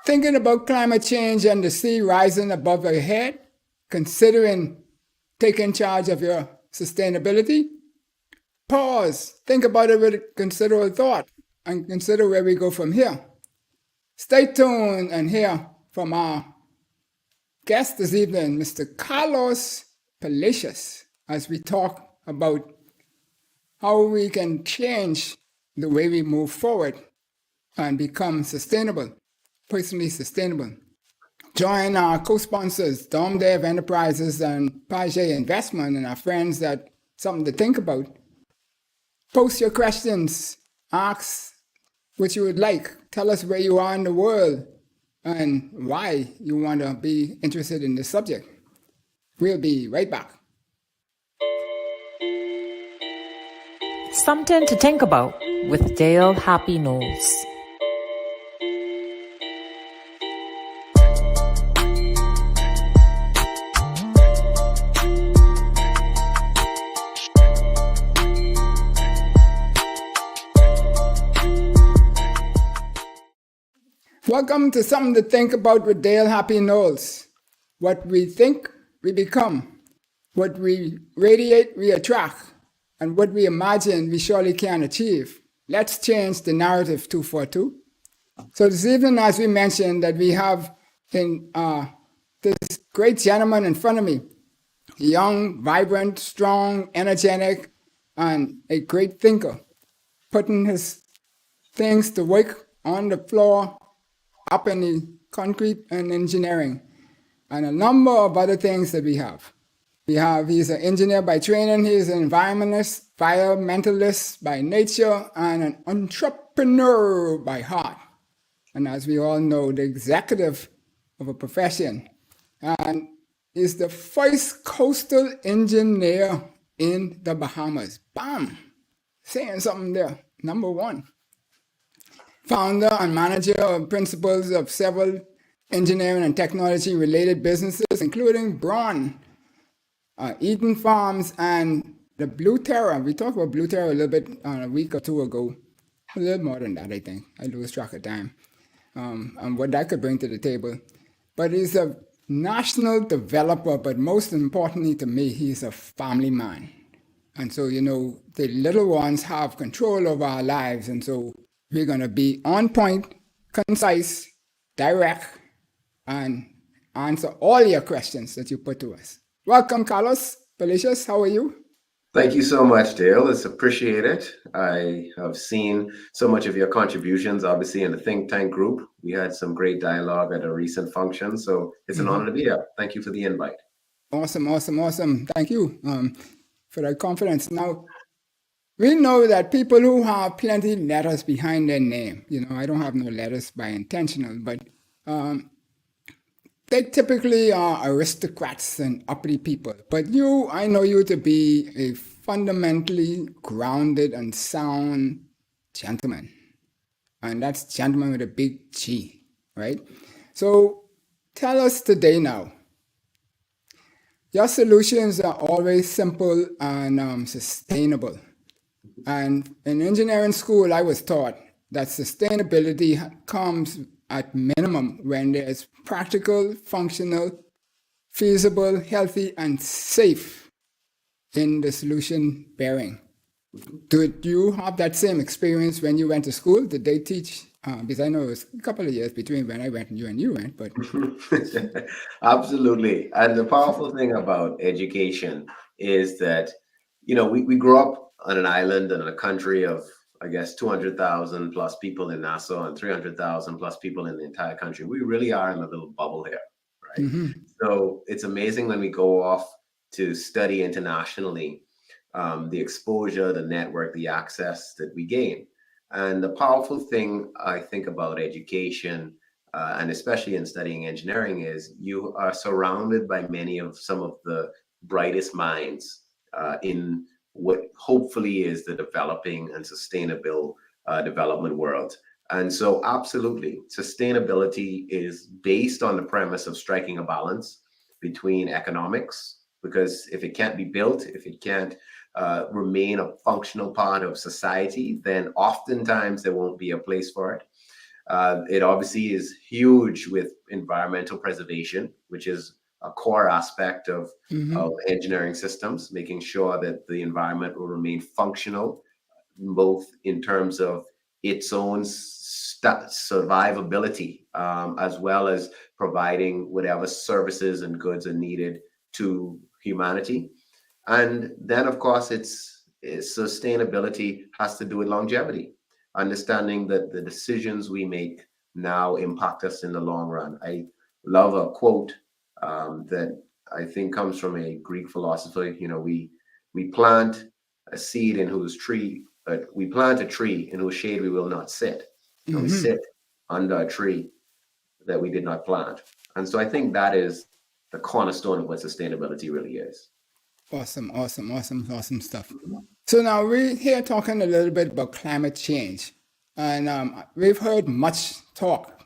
Thinking about climate change and the sea rising above your head, considering taking charge of your sustainability? Pause, think about it with considerable thought, and consider where we go from here. Stay tuned and hear from our guest this evening, Mr. Carlos Palacious, as we talk about how we can change the way we move forward and become sustainable, personally sustainable. Join our co-sponsors, Dom Dev Enterprises and Page Investment, and our friends at Something to Think About. Post your questions, ask what you would like, tell us where you are in the world and why you want to be interested in this subject. We'll be right back. Something to Think About with Dale Happy Knowles. Welcome to Something to Think About with Dale Happy Knowles. What we think, we become. What we radiate, we attract. And what we imagine, we surely can achieve. Let's change the narrative 242. So this evening, as we mentioned, that we have in this great gentleman in front of me, young, vibrant, strong, energetic, and a great thinker, putting his things to work on the floor, up in the concrete and engineering, and a number of other things that we have. He's an engineer by training, he's an environmentalist by nature, and an entrepreneur by heart. And as we all know, the executive of a profession. And he's the first coastal engineer in the Bahamas. Bam! Saying something there. Number one. Founder and manager of principals of several engineering and technology related businesses, including BRON, Eeden Farms, and the BluTerra. We talked about BluTerra a little bit a week or two ago. A little more than that, I think. I lose track of time. And what that could bring to the table. But he's a national developer, but most importantly to me, he's a family man. And so, you know, the little ones have control over our lives. And so we're going to be on point, concise, direct, and answer all your questions that you put to us. Welcome, Carlos Palacious. How are you? Thank you so much, Dale. It's appreciated. I have seen so much of your contributions, obviously, in the think tank group. We had some great dialogue at a recent function, so it's an honor to be here. Thank you for the invite. Awesome. Thank you for that confidence. Now, we know that people who have plenty of letters behind their name, you know, I don't have no letters by intentional, but they typically are aristocrats and uppity people. But you, I know you to be a fundamentally grounded and sound gentleman. And that's gentleman with a big G, right? So tell us today now. Your solutions are always simple and sustainable. And in engineering school, I was taught that sustainability comes at minimum when there's practical, functional, feasible, healthy, and safe in the solution bearing. Did you have that same experience when you went to school? Did they teach? Because I know it was a couple of years between when I went and you went, but... Absolutely. And the powerful thing about education is that, you know, we grew up on an island and a country of, I guess, 200,000 plus people in Nassau and 300,000 plus people in the entire country. We really are in a little bubble here, right? Mm-hmm. So it's amazing when we go off to study internationally, the exposure, the network, the access that we gain. And the powerful thing I think about education, and especially in studying engineering, is you are surrounded by some of the brightest minds in what hopefully is the developing and sustainable development world. And so absolutely, sustainability is based on the premise of striking a balance between economics, because if it can't be built, if it can't remain a functional part of society, then oftentimes there won't be a place for it. It obviously is huge with environmental preservation, which is a core aspect of engineering systems, making sure that the environment will remain functional, both in terms of its own survivability, as well as providing whatever services and goods are needed to humanity. And then, of course, it's sustainability has to do with longevity, understanding that the decisions we make now impact us in the long run. I love a quote that I think comes from a Greek philosopher. You know, we plant a seed in whose tree, we plant a tree in whose shade we will not sit, and we sit under a tree that we did not plant. And so I think that is the cornerstone of what sustainability really is. Awesome stuff. So now we're here talking a little bit about climate change, and we've heard much talk,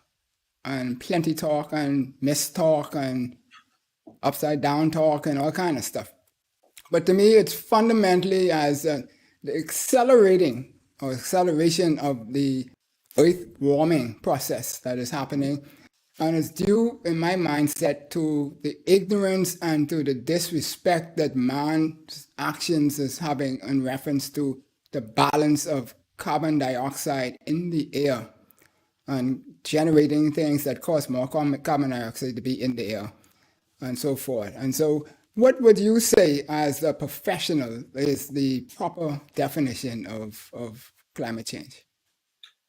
and plenty talk, and mistalk, and upside down talk, and all kind of stuff. But to me, it's fundamentally as the acceleration of the earth warming process that is happening. And it's due, in my mindset, to the ignorance and to the disrespect that man's actions is having in reference to the balance of carbon dioxide in the air and generating things that cause more carbon dioxide to be in the air and so forth. And so what would you say as a professional is the proper definition of climate change?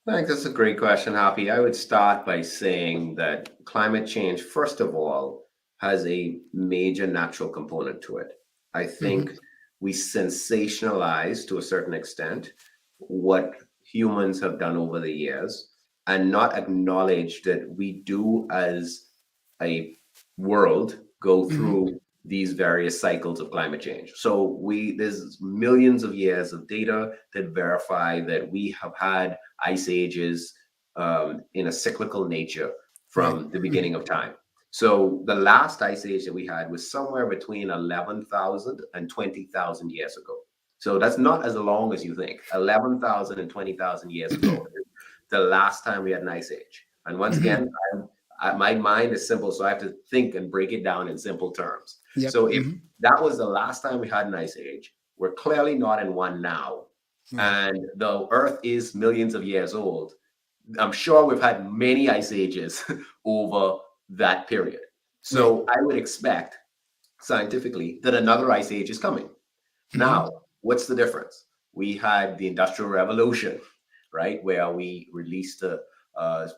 Thanks. That's a great question, Happy. I would start by saying that climate change, first of all, has a major natural component to it. I think we sensationalize to a certain extent what humans have done over the years and not acknowledge that we do as a world go through these various cycles of climate change. So there's millions of years of data that verify that we have had ice ages in a cyclical nature from the beginning of time. So the last ice age that we had was somewhere between 11,000 and 20,000 years ago. So that's not as long as you think. 11,000 and 20,000 years ago, the last time we had an ice age. And once again, my mind is simple, so I have to think and break it down in simple terms. So if that was the last time we had an ice age, we're clearly not in one now. And the Earth is millions of years old. I'm sure we've had many ice ages over that period. So I would expect scientifically that another ice age is coming. Now, what's the difference? We had the Industrial Revolution, right, where we released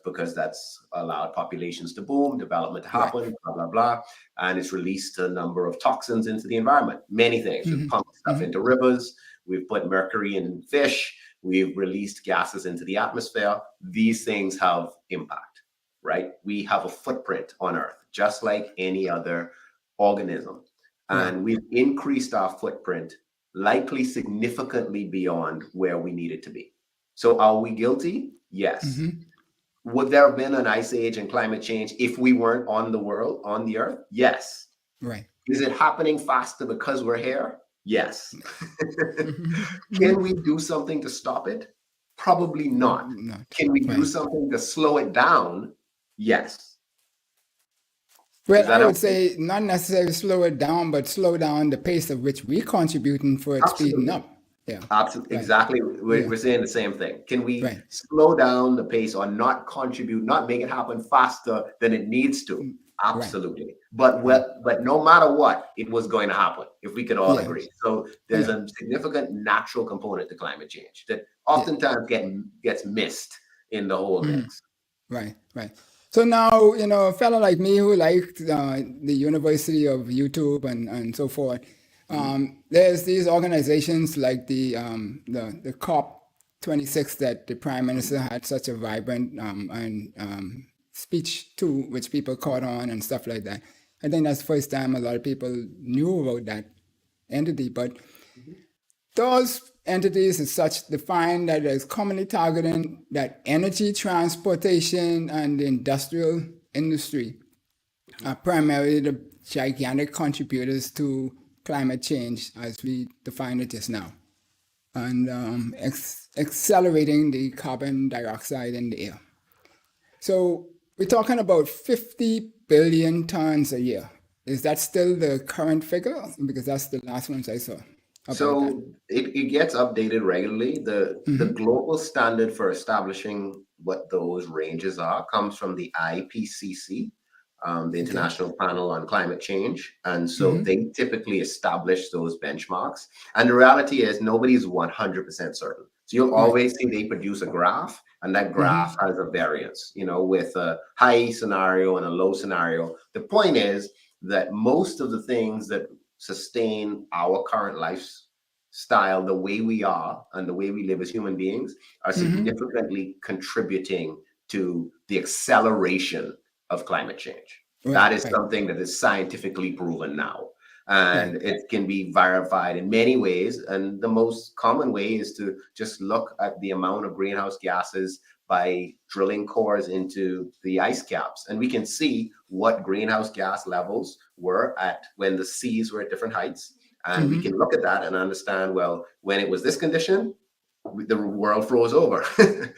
because that's allowed populations to boom, development to happen, blah, blah, blah. And it's released a number of toxins into the environment, many things. We've pumped stuff into rivers. We've put mercury in fish. We've released gases into the atmosphere. These things have impact, right? We have a footprint on Earth, just like any other organism. And we've increased our footprint likely significantly beyond where we need it to be. So are we guilty? Yes. Would there have been an ice age and climate change if we weren't on the Earth? Yes. Is it happening faster because we're here? Yes. Can we do something to stop it? Probably not. Can we do something to slow it down? Yes. Well, I would say not necessarily slow it down, but slow down the pace at which we're contributing for it speeding up. Yeah, absolutely. Exactly. We're saying the same thing. Can we slow down the pace or not contribute, not make it happen faster than it needs to? Absolutely. But no matter what, it was going to happen if we could all agree. So there's a significant natural component to climate change that oftentimes gets missed in the whole mix. Right. So now, a fellow like me who liked the University of YouTube and so forth, there's these organizations like the COP26 that the Prime Minister had such a vibrant speech to, which people caught on and stuff like that. I think that's the first time a lot of people knew about that entity. But those entities as such define that as commonly targeting that energy, transportation, and the industrial industry are primarily the gigantic contributors to climate change as we define it just now, and accelerating the carbon dioxide in the air. So we're talking about 50 billion tons a year. Is that still the current figure? Because that's the last ones I saw about that. So it gets updated regularly. The global standard for establishing what those ranges are comes from the IPCC, the International Panel on Climate Change. And so they typically establish those benchmarks. And the reality is nobody's 100% certain. So you'll always see they produce a graph, and that graph has a variance, with a high scenario and a low scenario. The point is that most of the things that sustain our current lifestyle, the way we are and the way we live as human beings, are significantly contributing to the acceleration of climate change. That is something that is scientifically proven now. And it can be verified in many ways. And the most common way is to just look at the amount of greenhouse gases by drilling cores into the ice caps. And we can see what greenhouse gas levels were at when the seas were at different heights. And we can look at that and understand, well, when it was this condition, the world froze over.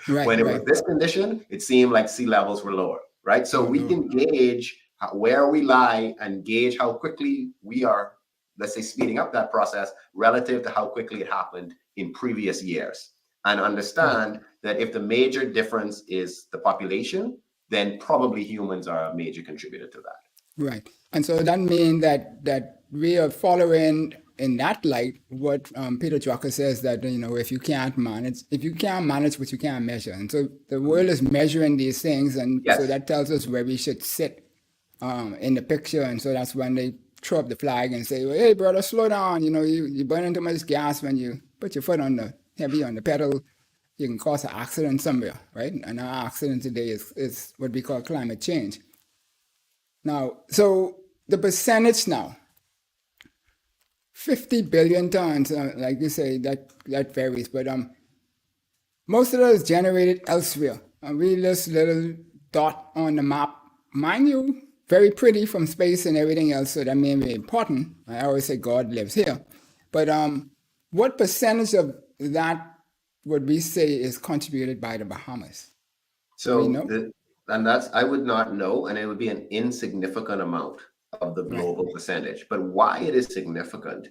When it was this condition, it seemed like sea levels were lower, right? So we can gauge where we lie and gauge how quickly we are, let's say, speeding up that process relative to how quickly it happened in previous years. And understand that if the major difference is the population, then probably humans are a major contributor to that. Right. And so that means that we are following in that light what Peter Drucker says, that if you can't manage what you can't measure. And so the world is measuring these things, and so that tells us where we should sit in the picture. And so that's when they throw up the flag and say, well, hey brother, slow down, you burning too much gas when you put your foot on the pedal. You can cause an accident somewhere, right? And our accident today is what we call climate change. Now, so the percentage now, 50 billion tons, like you say, that varies, but most of that is generated elsewhere. And we this little dot on the map, mind you, very pretty from space and everything else, so that may be important. I always say God lives here. But what percentage of that would we say is contributed by the Bahamas? So, I would not know, and it would be an insignificant amount of the global percentage. But why it is significant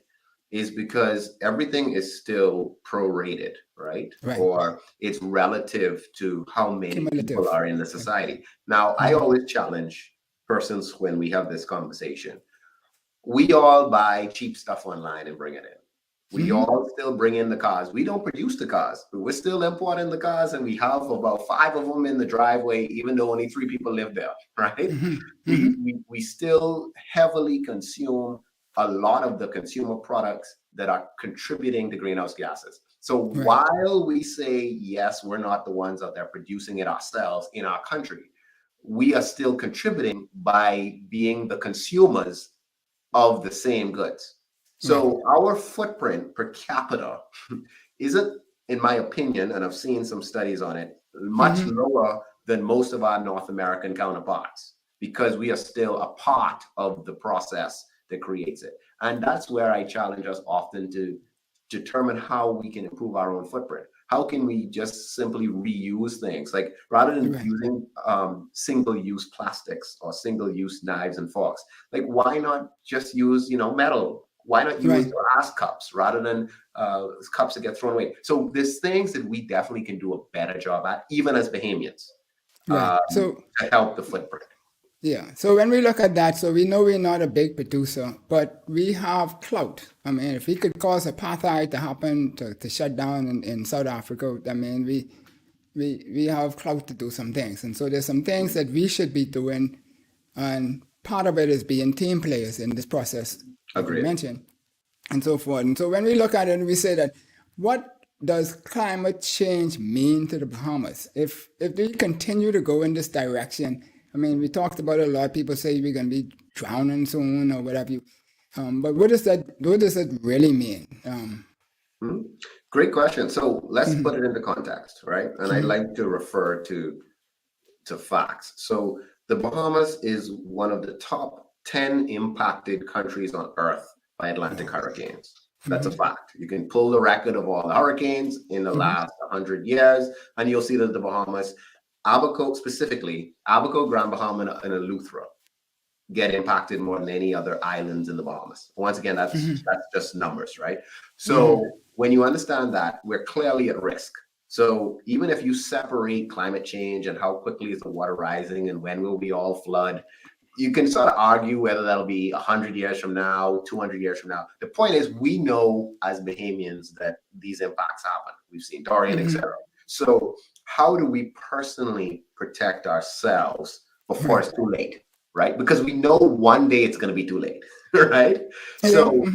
is because everything is still prorated, right? Or it's relative to how many people are in the society. Now, I always challenge persons when we have this conversation. We all buy cheap stuff online and bring it in. We all still bring in the cars. We don't produce the cars, but we're still importing the cars, and we have about 5 of them in the driveway, even though only 3 people live there, right? We still heavily consume a lot of the consumer products that are contributing to greenhouse gases. So while we say, yes, we're not the ones out there producing it ourselves in our country, we are still contributing by being the consumers of the same goods. So our footprint per capita isn't, in my opinion, and I've seen some studies on it, much lower than most of our North American counterparts, because we are still a part of the process that creates it. And that's where I challenge us often to determine how we can improve our own footprint. How can we just simply reuse things? Like, rather than using single-use plastics or single-use knives and forks, like, why not just use, metal? Why not use glass cups rather than cups that get thrown away? So there's things that we definitely can do a better job at, even as Bahamians, to help the footprint. Yeah. So when we look at that, so we know we're not a big producer, but we have clout. I mean, if we could cause apartheid to happen, to shut down in South Africa, I mean, we have clout to do some things. And so there's some things that we should be doing, and part of it is being team players in this process, like you mentioned, and so forth. And so when we look at it, we say that, what does climate change mean to the Bahamas? If we continue to go in this direction, I mean, we talked about it, a lot of people say we're going to be drowning soon or whatever. But what does that really mean? Great question. So let's put it into context, right? And I'd like to refer to facts. So the Bahamas is one of the top 10 impacted countries on Earth by Atlantic hurricanes. That's a fact. You can pull the record of all the hurricanes in the last 100 years, and you'll see that the Bahamas, Abaco specifically, Abaco, Grand Bahama, and Eleuthera get impacted more than any other islands in the Bahamas. Once again, that's just numbers, right? So when you understand that, we're clearly at risk. So even if you separate climate change and how quickly is the water rising and when will we all flood, you can sort of argue whether that'll be 100 years from now, 200 years from now. The point is, we know as Bahamians that these impacts happen. We've seen Dorian, etc. So how do we personally protect ourselves before it's too late, right? Because we know one day it's going to be too late, right? So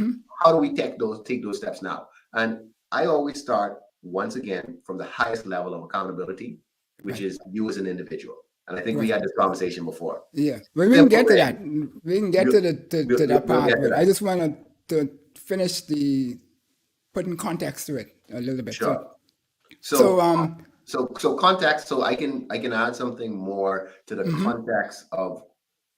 how do we take those steps now? And I always start, once again, from the highest level of accountability, which is you as an individual. And I think we had this conversation before. Yeah, but we can get to that. We can get to that part. But I just wanted to finish putting context to it a little bit. Sure. So context. So I can add something more to the context of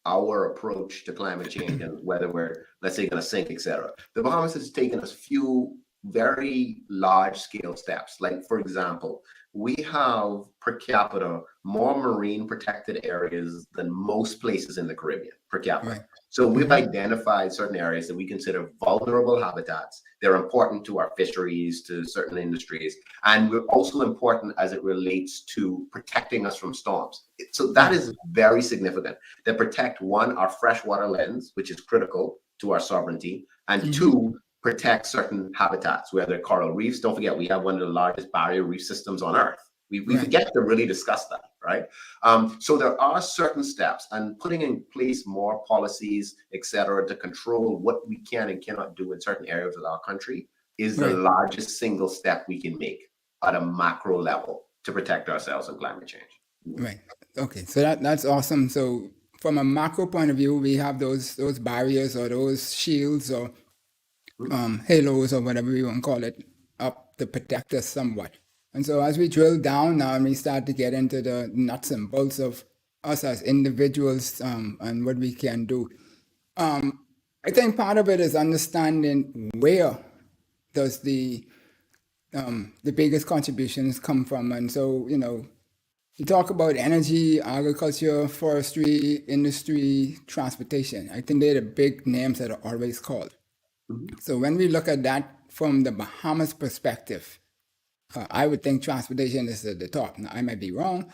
our approach to climate change and whether we're, let's say, going to sink, etc. The Bahamas has taken us few very large scale steps. Like, for example, we have per capita more marine protected areas than most places in the Caribbean per capita. Right. So we've identified certain areas that we consider vulnerable habitats. They're important to our fisheries, to certain industries, and we're also important as it relates to protecting us from storms. So that is very significant. They protect, one, our freshwater lands, which is critical to our sovereignty, and two, protect certain habitats, where they're coral reefs. Don't forget, we have one of the largest barrier reef systems on Earth. We forget to really discuss that, right? So there are certain steps, and putting in place more policies, et cetera, to control what we can and cannot do in certain areas of our country is the largest single step we can make at a macro level to protect ourselves from climate change. Right. Okay. So that's awesome. So from a macro point of view, we have those barriers or those shields or halos or whatever we want to call it up to protect us somewhat. And so as we drill down now and we start to get into the nuts and bolts of us as individuals and what we can do, I think part of it is understanding where does the biggest contributions come from. And so, you talk about energy, agriculture, forestry, industry, transportation. I think they're the big names that are always called. So when we look at that from the Bahamas perspective, I would think transportation is at the top. Now, I might be wrong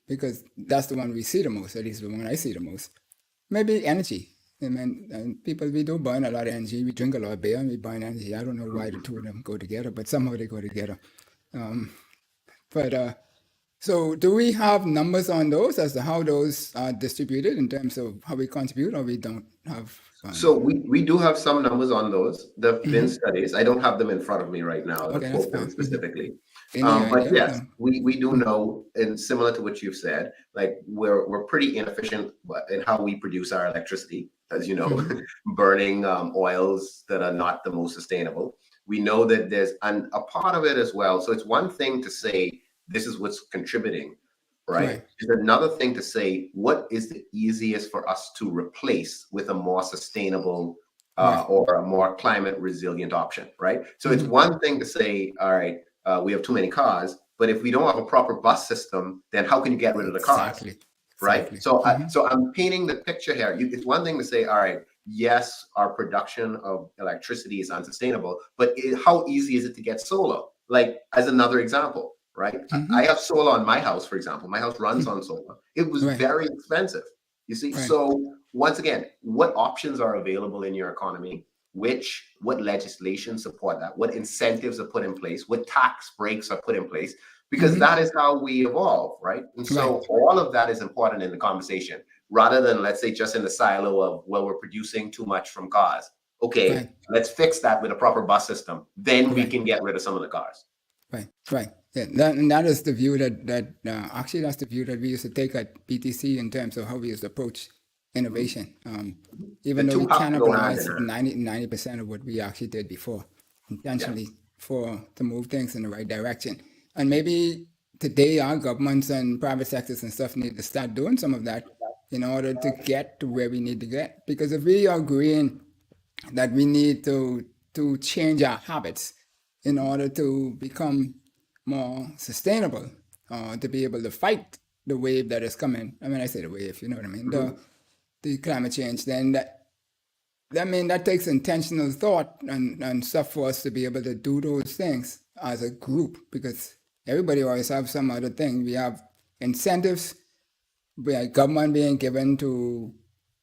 because that's the one we see the most, at least the one I see the most. Maybe energy. I mean, people, we do burn a lot of energy. We drink a lot of beer and we burn energy. I don't know why the two of them go together, but somehow they go together. So do we have numbers on those as to how those are distributed in terms of how we contribute, or we don't have? So we do have some numbers on those. There have been studies. I don't have them in front of me right now, specifically. But yes, we do know, and similar to what you've said, like we're pretty inefficient in how we produce our electricity, as you know, burning oils that are not the most sustainable. We know that there's a part of it as well. So it's one thing to say, this is what's contributing, right? It's another thing to say, what is the easiest for us to replace with a more sustainable or a more climate resilient option, right? So it's one thing to say, all right, we have too many cars, but if we don't have a proper bus system, then how can you get rid of the cars, right? So I'm painting the picture here. It's one thing to say, all right, yes, our production of electricity is unsustainable, but how easy is it to get solar? Like, as another example, right? I have solar on my house, for example. My house runs on solar. It was very expensive, you see. So once again, what options are available in your economy? What legislation support that? What incentives are put in place? What tax breaks are put in place? Because that is how we evolve, right? And so all of that is important in the conversation, rather than, let's say, just in the silo of, well, we're producing too much from cars. Okay, let's fix that with a proper bus system. Then we can get rid of some of the cars. Right. Yeah, that is the view that actually that's the view that we used to take at BTC in terms of how we used to approach innovation. Even though we cannibalize 90% of what we actually did before, intentionally to move things in the right direction. And maybe today our governments and private sectors and stuff need to start doing some of that in order to get to where we need to get. Because if we are agreeing that we need to change our habits in order to become more sustainable, to be able to fight the wave that is coming. I mean, I say the wave, you know what I mean? The climate change. Then that takes intentional thought and stuff for us to be able to do those things as a group, because everybody always have some other thing. We have incentives, we have government being given to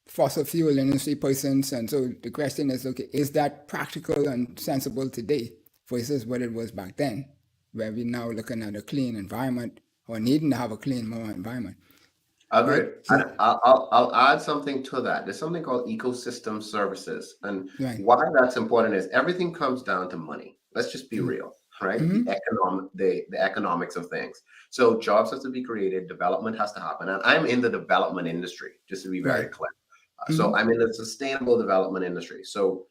fossil fuel industry persons, and so the question is, okay, is that practical and sensible today versus what it was back then, where we're now looking at a clean environment or needing to have a clean, more environment, right? Agreed. And I'll add something to that. There's something called ecosystem services. And Right. why that's important is everything comes down to money. Let's just be real, right? The economics of things. So jobs have to be created, development has to happen. And I'm in the development industry, just to be very clear. So I'm in the sustainable development industry. So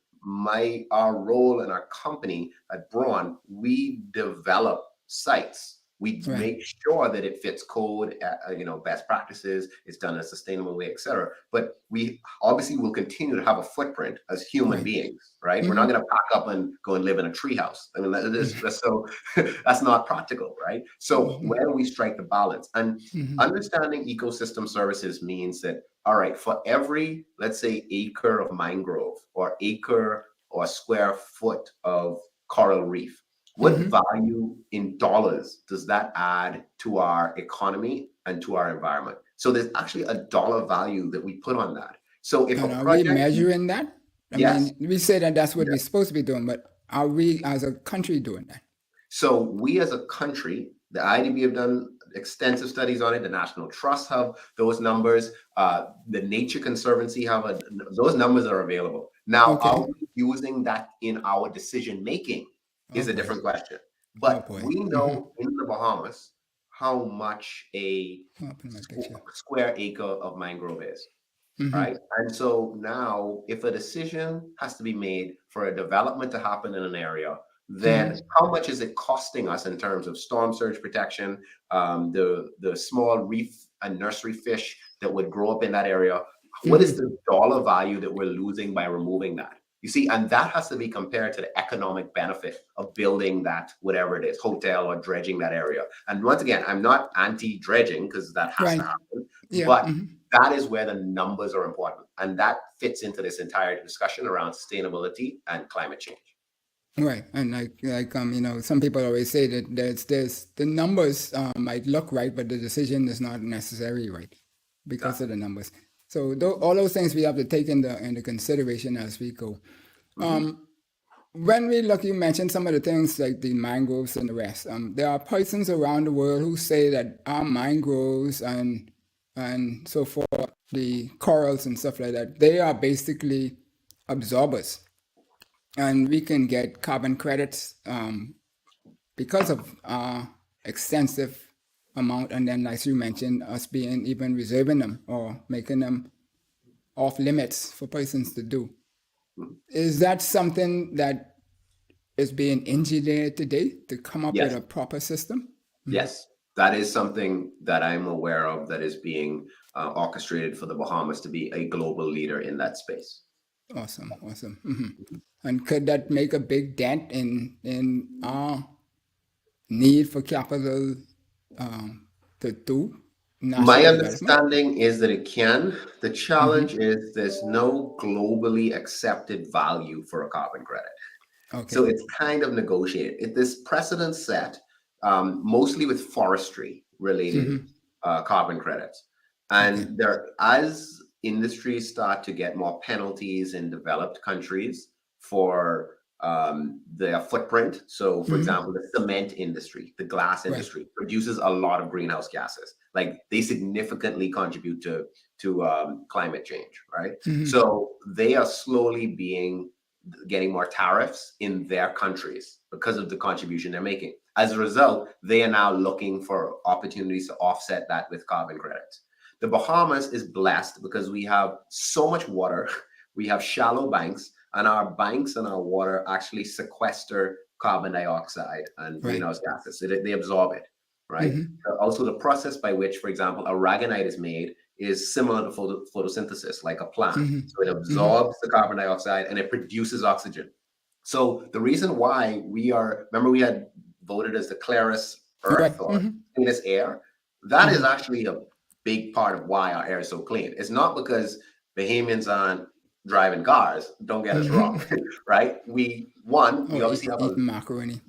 our role in our company at BRON, we develop sites. We make sure that it fits code, best practices, it's done in a sustainable way, et cetera. But we obviously will continue to have a footprint as human beings, right? We're not going to pack up and go and live in a treehouse. I mean, that's not practical, right? So where do we strike the balance? And understanding ecosystem services means that, all right, for every, let's say, acre of mangrove or acre or square foot of coral reef, what value in dollars does that add to our economy and to our environment? So there's actually a dollar value that we put on that. So if and are we measuring that? I mean, we say that that's what we're supposed to be doing, but are we as a country doing that? So we as a country, the IDB have done extensive studies on it. The National Trust have those numbers. The Nature Conservancy have those numbers are available. Now, are we using that in our decision making? Is a different question. But we know in the Bahamas how much a square acre of mangrove is, right? And so now if a decision has to be made for a development to happen in an area, then how much is it costing us in terms of storm surge protection, the small reef and nursery fish that would grow up in that area? What is the dollar value that we're losing by removing that? You see, and that has to be compared to the economic benefit of building that, whatever it is, hotel or dredging that area. And once again, I'm not anti-dredging because that has to happen, but that is where the numbers are important. And that fits into this entire discussion around sustainability and climate change. Right. And some people always say that there's the numbers might look right, but the decision is not necessarily right because of the numbers. So all those things we have to take into consideration as we go. When we look, you mentioned some of the things like the mangroves and the rest. There are persons around the world who say that our mangroves and so forth, the corals and stuff like that, they are basically absorbers. And we can get carbon credits because of our extensive amount, and then, as you mentioned, us being even reserving them or making them off limits for persons to do. Is that something that is being engineered today to come up with a proper system? Yes, that is something that I'm aware of that is being orchestrated for the Bahamas to be a global leader in that space. Awesome. And could that make a big dent in our need for capital to do national My understanding is that it can. The challenge is there's no globally accepted value for a carbon credit. So it's kind of negotiated. This precedent set mostly with forestry related carbon credits. And as industries start to get more penalties in developed countries for their footprint. So, for example, the cement industry, the glass industry produces a lot of greenhouse gases. Like they significantly contribute to climate change, right? So they are slowly getting more tariffs in their countries because of the contribution they're making. As a result, they are now looking for opportunities to offset that with carbon credits. The Bahamas is blessed because we have so much water, we have shallow banks, and our banks and our water actually sequester carbon dioxide and greenhouse gases. So they absorb it, right? Also, the process by which, for example, aragonite is made is similar to photosynthesis, like a plant. So it absorbs the carbon dioxide and it produces oxygen. So the reason why we had voted as the clearest earth or cleanest air, that is Mm-hmm. actually a big part of why our air is so clean. It's not because Bahamians aren't driving cars. Don't get us wrong, right? We Oh, obviously have eat macaroni.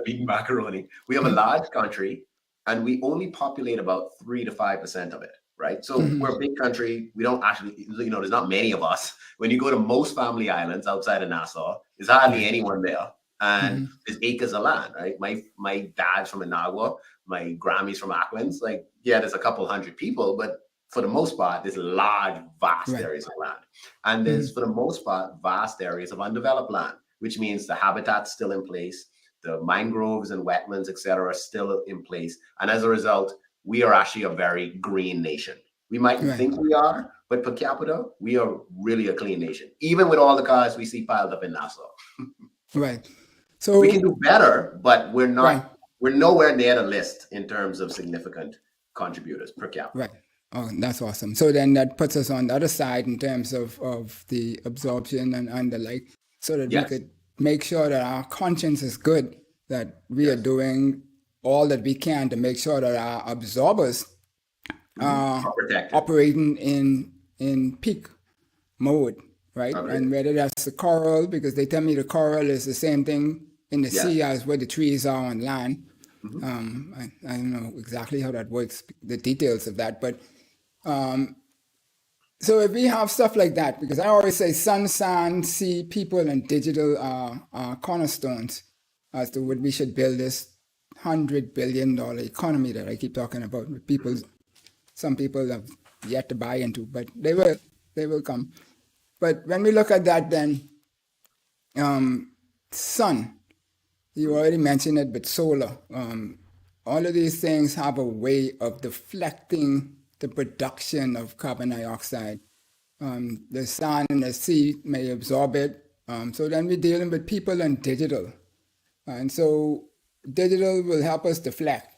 eating macaroni. We have a large country, and we only populate about 3 to 5% of it, right? So we're a big country. We don't actually, there's not many of us. When you go to most family islands outside of Nassau, there's hardly anyone there, and there's acres of land, right? My dad's from Inagua, my Grammy's from Acklins. Like, yeah, there's a couple hundred people, but for the most part, there's large, vast areas of land, and there's for the most part vast areas of undeveloped land, which means the habitat's still in place, the mangroves and wetlands, etc., are still in place. And as a result, we are actually a very green nation. We might think we are, but per capita, we are really a clean nation, even with all the cars we see piled up in Nassau. Right. So we can do better, but we're not. We're nowhere near the list in terms of significant contributors per capita. Right. Oh, that's awesome. So then that puts us on the other side in terms of the absorption and the like, so that we could make sure that our conscience is good, that we are doing all that we can to make sure that our absorbers are operating in peak mode, right? And whether that's the coral, because they tell me the coral is the same thing in the sea as where the trees are on land. I don't know exactly how that works, the details of that, but so if we have stuff like that, because I always say sun, sand, sea, people, and digital are cornerstones as to what we should build this $100 billion economy that I keep talking about. Some people have yet to buy into, but they will come. But when we look at that, then sun, you already mentioned it, but solar, all of these things have a way of deflecting the production of carbon dioxide. The sun and the sea may absorb it. So then we're dealing with people and digital. And so digital will help us deflect.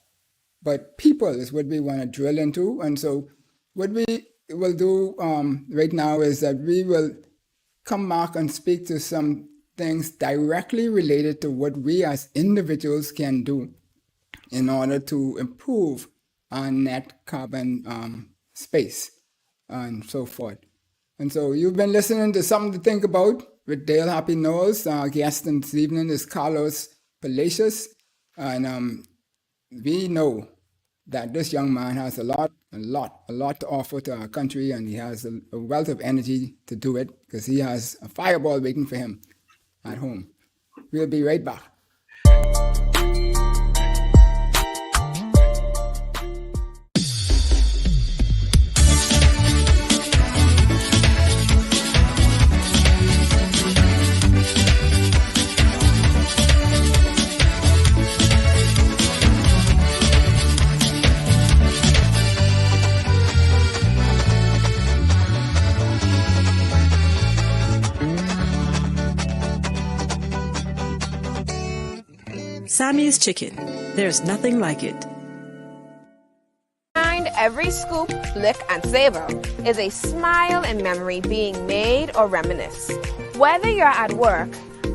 But people is what we want to drill into. And so what we will do right now is that we will come back and speak to some things directly related to what we as individuals can do in order to improve our net carbon space and so forth. And so you've been listening to Something to Think About with Dale Happy Knowles. Our guest this evening is Carlos Palacious. And we know that this young man has a lot to offer to our country, and he has a wealth of energy to do it because he has a fireball waiting for him at home. We'll be right back. Sammy's Chicken. There's nothing like it. Behind every scoop, lick, and savor is a smile and memory being made or reminisced. Whether you're at work,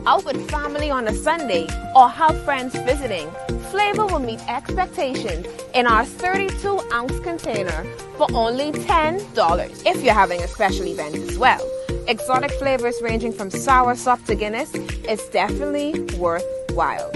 out with family on a Sunday, or have friends visiting, flavor will meet expectations in our 32-ounce container for only $10 if you're having a special event as well. Exotic flavors ranging from soursop to Guinness is definitely worthwhile.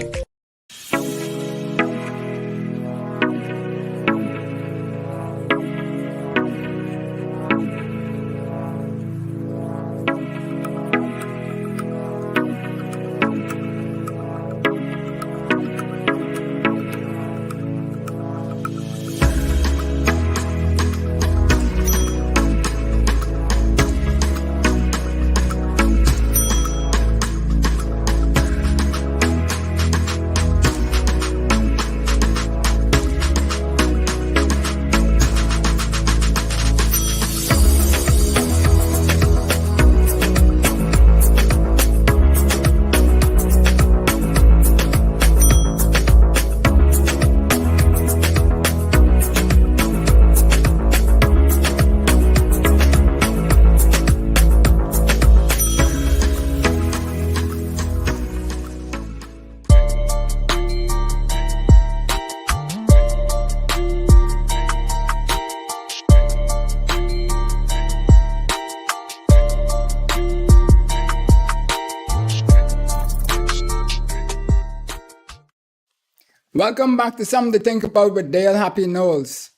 Welcome back to Something to Think About with Dale Happy Knowles.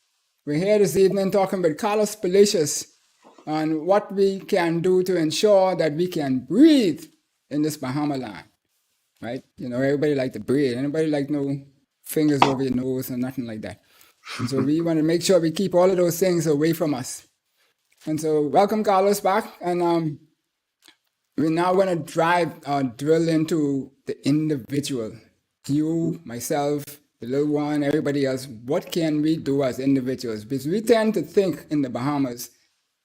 We're here this evening talking with Carlos Palacious on what we can do to ensure that we can breathe in this Bahama land, right? You know, everybody like to breathe. Anybody like no fingers over your nose or nothing like that. And so we want to make sure we keep all of those things away from us. And so welcome Carlos back. And we now want to drill into the individual. You, myself, the little one, everybody else. What can we do as individuals? Because we tend to think in the Bahamas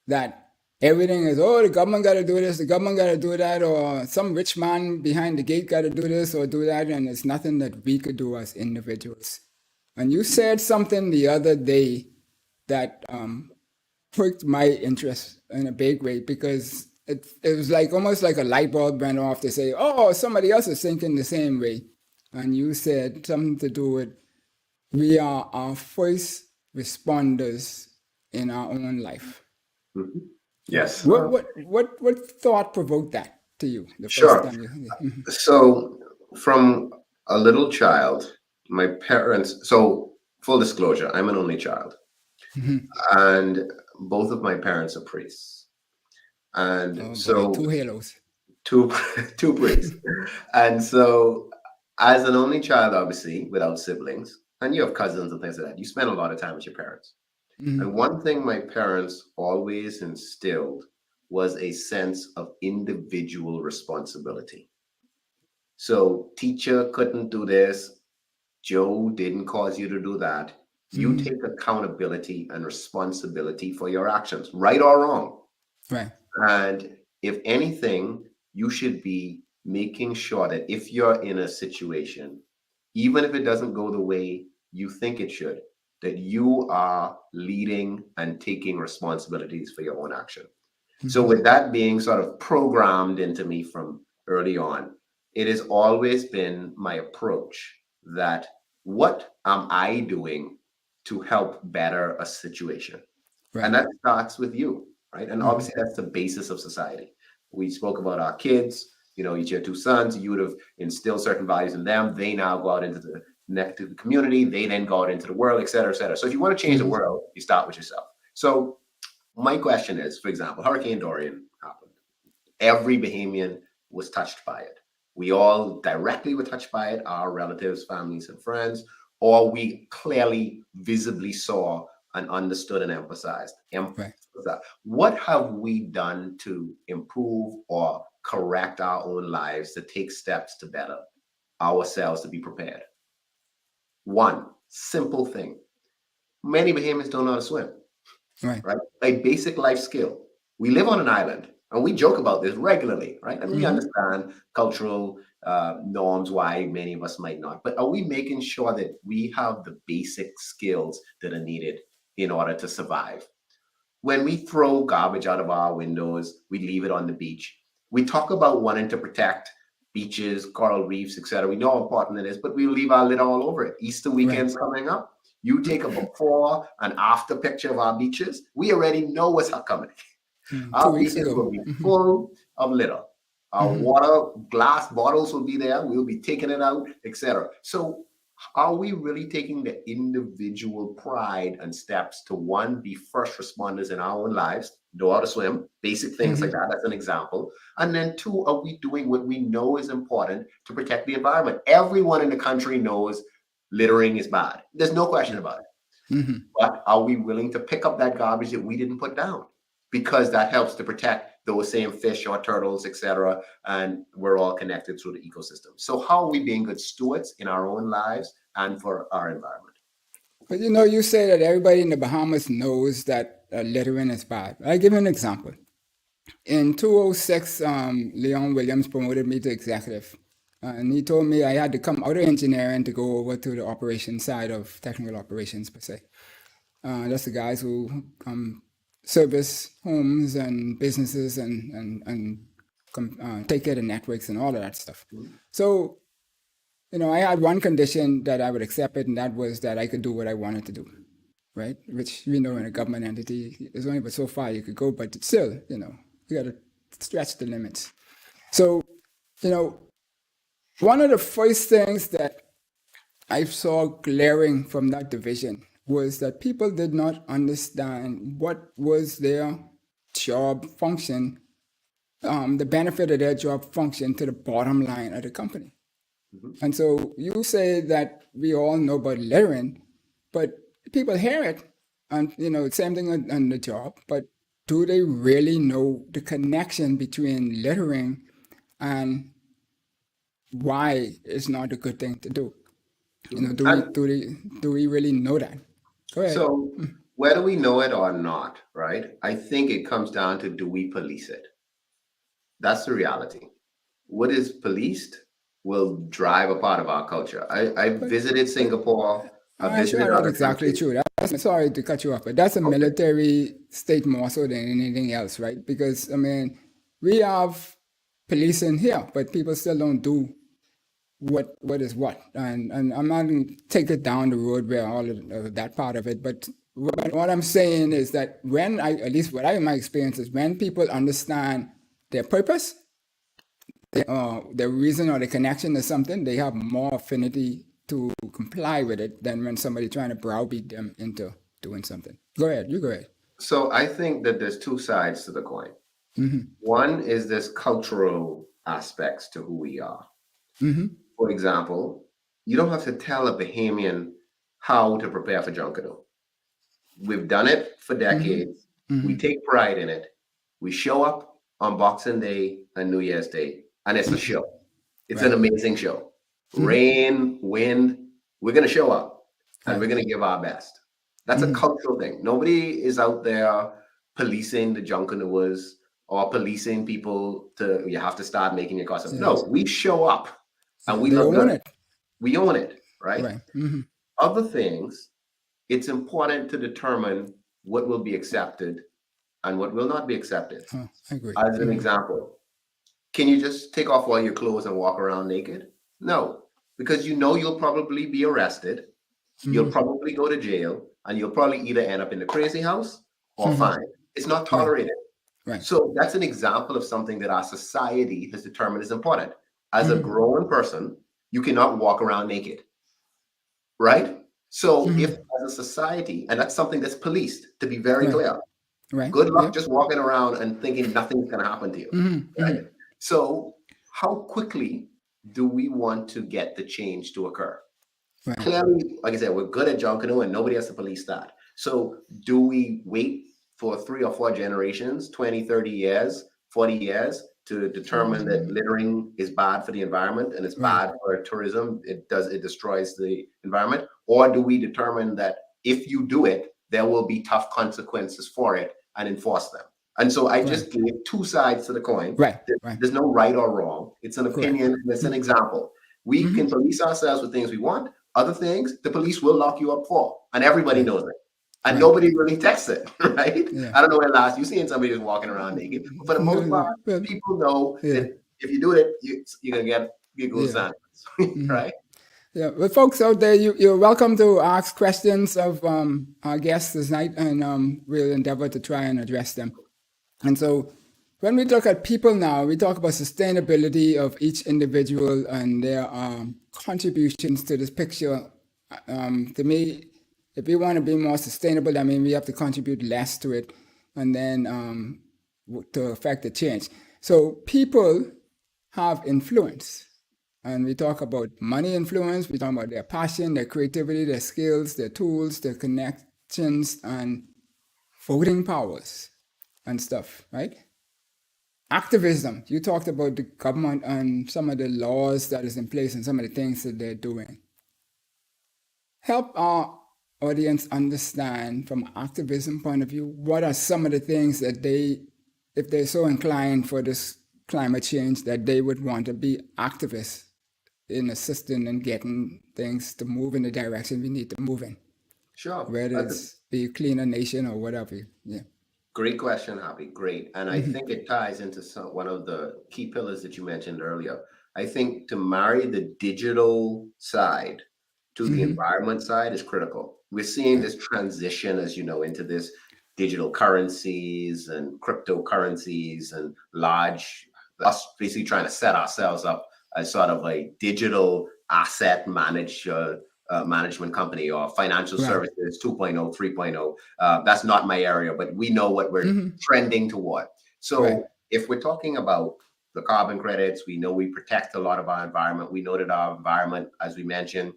that everything is, oh, the government got to do this, the government got to do that, or some rich man behind the gate got to do this or do that, and it's nothing that we could do as individuals. And you said something the other day that pricked my interest in a big way, because it was like almost like a light bulb went off to say, oh, somebody else is thinking the same way. And you said something to do with we are our first responders in our own life. Mhm. Yes. What thought provoked that to you the Sure. first time? So, from a little child, my parents, so full disclosure, I'm an only child, and both of my parents are priests. And Oh, boy, so, two halos. two, two priests. And so, as an only child, obviously, without siblings, and you have cousins and things like that, you spend a lot of time with your parents. And one thing my parents always instilled was a sense of individual responsibility. So, teacher couldn't do this. Joe didn't cause you to do that. You take accountability and responsibility for your actions, right or wrong. Right. And if anything, you should be making sure that if you're in a situation, even if it doesn't go the way you think it should, that you are leading and taking responsibilities for your own action. So, with that being sort of programmed into me from early on, it has always been my approach that what am I doing to help better a situation? Right. And that starts with you, right? And obviously, that's the basis of society. We spoke about our kids. You know, each of your two sons, you would have instilled certain values in them. They now go out into the to the community. They then go out into the world, et cetera, et cetera. So if you want to change the world, you start with yourself. So my question is, for example, Hurricane Dorian happened. Every Bahamian was touched by it. We all directly were touched by it, our relatives, families, and friends, or we clearly, visibly saw and understood and emphasized. What have we done to improve or correct our own lives to take steps to better ourselves to be prepared? One simple thing. Many Bahamians don't know how to swim, right? A basic life skill. We live on an island and we joke about this regularly, right? And we understand cultural norms, why many of us might not. But are we making sure that we have the basic skills that are needed in order to survive? When we throw garbage out of our windows, we leave it on the beach. We talk about wanting to protect beaches, coral reefs, etc. We know how important it is, but we leave our litter all over it. Easter weekend's coming up. You take a before and after picture of our beaches. We already know what's coming. Our beaches will be full of litter. Our water glass bottles will be there. We'll be taking it out, etc. So are we really taking the individual pride and steps to, one, be first responders in our own lives, know how to swim, basic things like that, as an example. And then two, are we doing what we know is important to protect the environment? Everyone in the country knows littering is bad. There's no question about it. But are we willing to pick up that garbage that we didn't put down? Because that helps to protect those same fish or turtles, etc. And we're all connected through the ecosystem. So how are we being good stewards in our own lives and for our environment? But you know, you say that everybody in the Bahamas knows that littering is bad. I'll give you an example. In 2006, Leon Williams promoted me to executive. And he told me I had to come out of engineering to go over to the operations side of technical operations, per se. That's the guys who service homes and businesses and take care of networks and all of that stuff. So, you know, I had one condition that I would accept it, and that was that I could do what I wanted to do, right? Which, you know, in a government entity, there's only but so far you could go, but still, you know, you got to stretch the limits. So, you know, one of the first things that I saw glaring from that division was that people did not understand what was their job function, the benefit of their job function to the bottom line of the company. And so you say that we all know about littering, but people hear it, and same thing on the job. But do they really know the connection between littering and why it's not a good thing to do? Do we really know that? Go ahead. So whether we know it or not, right? I think it comes down to, do we police it? That's the reality. What is policed will drive a part of our culture. I visited Singapore. I visited not other exactly countries. true. Sorry to cut you off, but that's a military state more so than anything else, right? Because we have policing here, but people still don't do what is what. And I'm not going to take it down the road where all of that part of it, but what I'm saying is that my experience is when people understand their purpose, the reason or the connection to something, they have more affinity to comply with it than when somebody trying to browbeat them into doing something. Go ahead. You go ahead. So I think that there's two sides to the coin. One is this cultural aspects to who we are. For example, you don't have to tell a Bahamian how to prepare for Junkanoo. We've done it for decades. We take pride in it. We show up on Boxing Day and New Year's Day, and it's a show. It's an amazing show. Rain, wind, we're going to show up, and we're going to give our best. That's a cultural thing. Nobody is out there policing the Junkanooers or policing people you have to start making your costume. No, we show up, and we own it. We own it, right? Other things, it's important to determine what will be accepted and what will not be accepted. I agree. As an example, can you just take off all your clothes and walk around naked? No, because you'll probably be arrested, you'll probably go to jail, and you'll probably either end up in the crazy house or fined. It's not tolerated. Right. So that's an example of something that our society has determined is important. As a grown person, you cannot walk around naked, right? So if as a society, and that's something that's policed, to be very clear, good luck just walking around and thinking nothing's going to happen to you, right? So how quickly do we want to get the change to occur? Clearly, like I said, we're good at Junkanoo and nobody has to police that. So do we wait for 3 or 4 generations, 20, 30 years, 40 years to determine that littering is bad for the environment and it's bad for tourism? It destroys the environment. Or do we determine that if you do it, there will be tough consequences for it and enforce them? And so I just gave two sides to the coin. There's no right or wrong. It's an opinion. And it's an example. We can police ourselves with things we want. Other things, the police will lock you up for. And everybody knows it. And nobody really texts it, right? I don't know when last you've seen somebody just walking around naked. But for the most part, people know that if you do it, you're going to get giggles and right? Yeah, well, folks out there, you're welcome to ask questions of our guests this night, and we'll endeavor to try and address them. And so when we look at people now, we talk about sustainability of each individual and their contributions to this picture. To me, if we want to be more sustainable, we have to contribute less to it and then to affect the change. So people have influence. And we talk about money influence, we talk about their passion, their creativity, their skills, their tools, their connections, and voting powers and stuff, right? Activism. You talked about the government and some of the laws that is in place and some of the things that they're doing. Help our audience understand from an activism point of view, what are some of the things that if they're so inclined for this climate change, that they would want to be activists in assisting and getting things to move in the direction we need to move in. Sure. Whether it's be a cleaner nation or whatever. Yeah. Great question, Happy. Great. And I think it ties into one of the key pillars that you mentioned earlier. I think to marry the digital side to the environment side is critical. We're seeing this transition, as you know, into this digital currencies and cryptocurrencies and us basically trying to set ourselves up as sort of a digital asset manager management company or financial Right. services 2.0, 3.0. That's not my area, but we know what we're trending toward. So Right. if we're talking about the carbon credits, we know we protect a lot of our environment. We know that our environment, as we mentioned,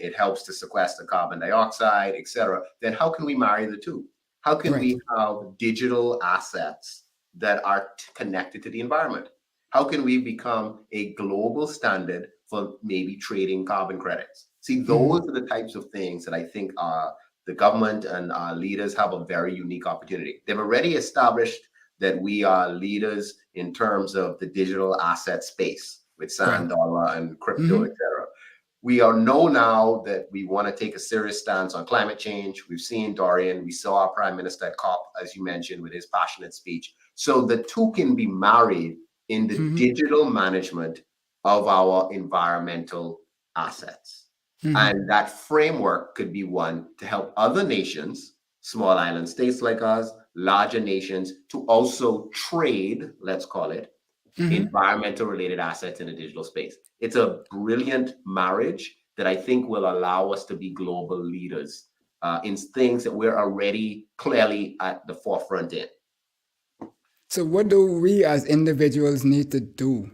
it helps to sequester carbon dioxide, et cetera. Then how can we marry the two? How can we have digital assets that are connected to the environment? How can we become a global standard for maybe trading carbon credits? See, those are the types of things that I think the government and our leaders have a very unique opportunity. They've already established that we are leaders in terms of the digital asset space with sand dollar and crypto, et cetera. We know now that we want to take a serious stance on climate change. We've seen Dorian, we saw our prime minister at COP, as you mentioned, with his passionate speech. So the two can be married in the digital management of our environmental assets. And that framework could be one to help other nations, small island states like us, larger nations, to also trade, let's call it, environmental related assets in the digital space. It's a brilliant marriage that I think will allow us to be global leaders in things that we're already clearly at the forefront in. So what do we as individuals need to do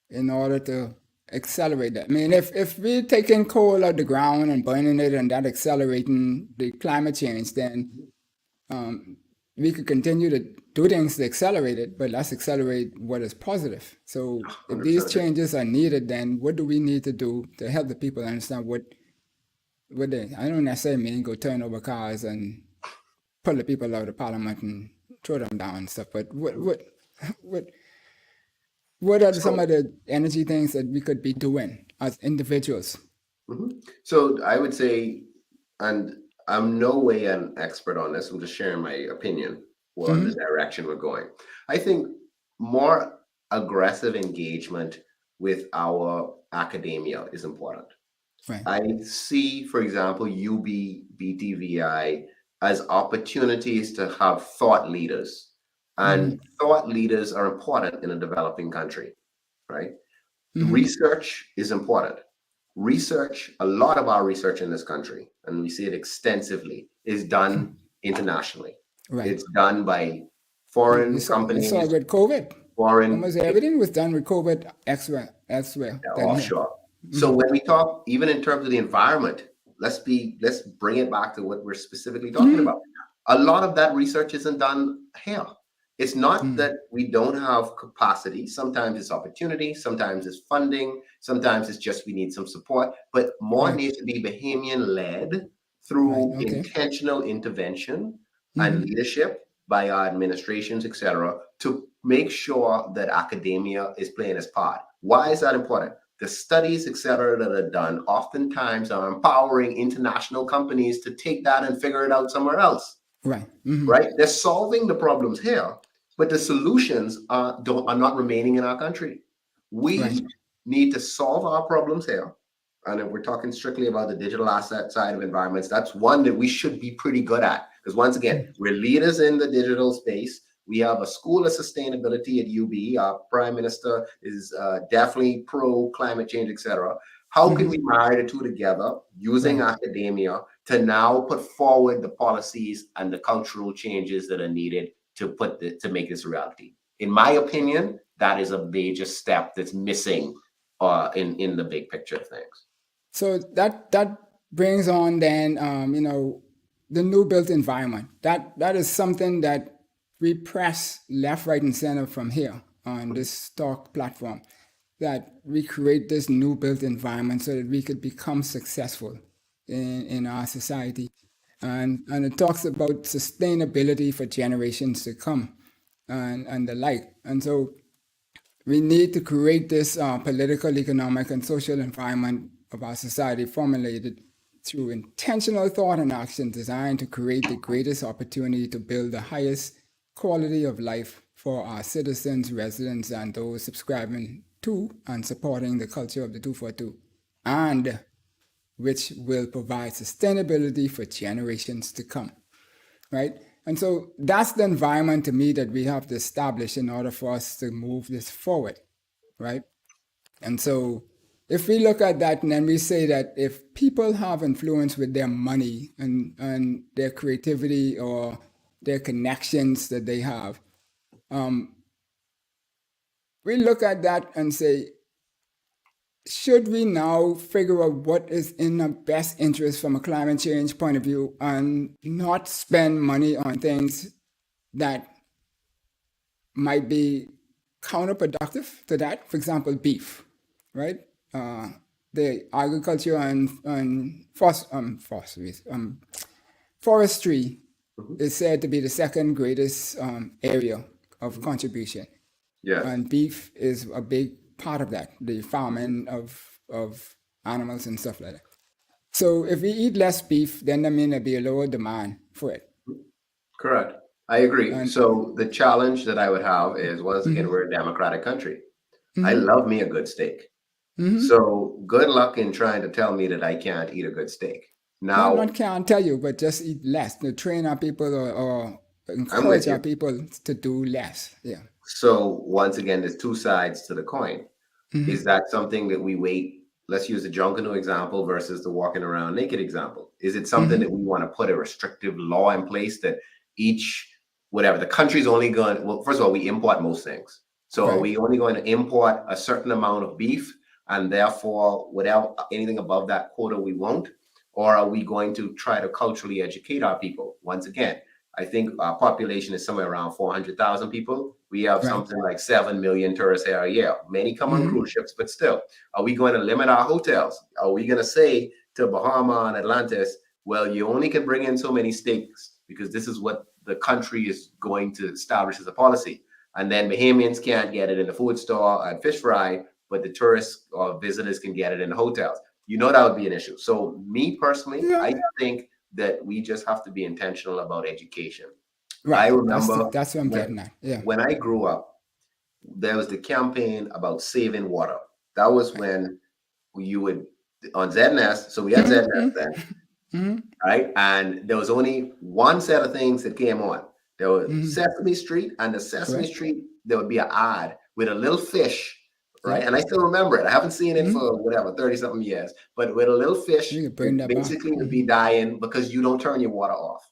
in order to accelerate that? I mean, if we're taking coal out of the ground and burning it and that accelerating the climate change, then we could continue to do things to accelerate it, but let's accelerate what is positive. So if these changes are needed, then what do we need to do to help the people understand what they, I don't necessarily mean go turn over cars and pull the people out of parliament and throw them down and stuff, but what are some of the energy things that we could be doing as individuals? So I would say, and I'm no way an expert on this, I'm just sharing my opinion on the direction we're going. I think more aggressive engagement with our academia is important. Right. I see, for example, UB, BTVI as opportunities to have thought leaders. And thought leaders are important in a developing country, right? Research is important. Research, a lot of our research in this country, and we see it extensively, is done internationally. Right. It's done by foreign companies. We saw with COVID. Almost everything was done with COVID elsewhere. Offshore. So when we talk, even in terms of the environment, let's bring it back to what we're specifically talking about. A lot of that research isn't done here. It's not that we don't have capacity. Sometimes it's opportunity. Sometimes it's funding. Sometimes it's just we need some support. But more needs to be Bahamian-led through intentional intervention and leadership by our administrations, et cetera, to make sure that academia is playing its part. Why is that important? The studies, et cetera, that are done oftentimes are empowering international companies to take that and figure it out somewhere else. Right. Right? They're solving the problems here, but the solutions are not remaining in our country. We need to solve our problems here. And if we're talking strictly about the digital asset side of environments, that's one that we should be pretty good at. Because once again, we're leaders in the digital space. We have a school of sustainability at UB. Our prime minister is definitely pro climate change, et cetera. How can we marry the two together using academia to now put forward the policies and the cultural changes that are needed to make this a reality? In my opinion, that is a major step that's missing in the big picture of things. So that brings on then, the new built environment. That is something that we press left, right, and center from here on this talk platform, that we create this new built environment so that we could become successful in our society. And it talks about sustainability for generations to come and the like. And so we need to create this political, economic, and social environment of our society formulated through intentional thought and action designed to create the greatest opportunity to build the highest quality of life for our citizens, residents, and those subscribing to and supporting the culture of the 242, and which will provide sustainability for generations to come, right? And so that's the environment to me that we have to establish in order for us to move this forward, right? And so if we look at that and then we say that if people have influence with their money and their creativity or their connections that they have, we look at that and say, should we now figure out what is in the best interest from a climate change point of view and not spend money on things that might be counterproductive to that? For example, beef, right? The agriculture and forestry is said to be the second greatest area of contribution. Yes. And beef is a big part of that, the farming of animals and stuff like that. So if we eat less beef, then I mean there'll be a lower demand for it. Correct. I agree. So the challenge that I would have is, once again, we're a democratic country. I love me a good steak. So good luck in trying to tell me that I can't eat a good steak. Now, not can't tell you, but just eat less. To train our people or encourage our people to do less. Yeah. So once again, there's two sides to the coin. Is that something that we wait? Let's use the Junkanoo example versus the walking around naked example. Is it something that we want to put a restrictive law in place that the country's only going, well, first of all, we import most things. So are we only going to import a certain amount of beef and therefore without anything above that quota, we won't? Or are we going to try to culturally educate our people? Once again, I think our population is somewhere around 400,000 people. We have something like 7 million tourists here a year. Many come on cruise ships, but still, are we going to limit our hotels? Are we going to say to Bahama and Atlantis, well, you only can bring in so many steaks because this is what the country is going to establish as a policy. And then Bahamians can't get it in the food store and fish fry, but the tourists or visitors can get it in the hotels. You know, that would be an issue. So me personally, I think that we just have to be intentional about education. Right. I remember that's what I'm getting at. Yeah. When I grew up, there was the campaign about saving water. That was when you would on ZNS. So we had ZNS then, right? And there was only one set of things that came on. There was Sesame Street, and the Sesame Street, there would be an ad with a little fish, right? And I still remember it. I haven't seen it for 30 something years, but with a little fish basically to be dying because you don't turn your water off.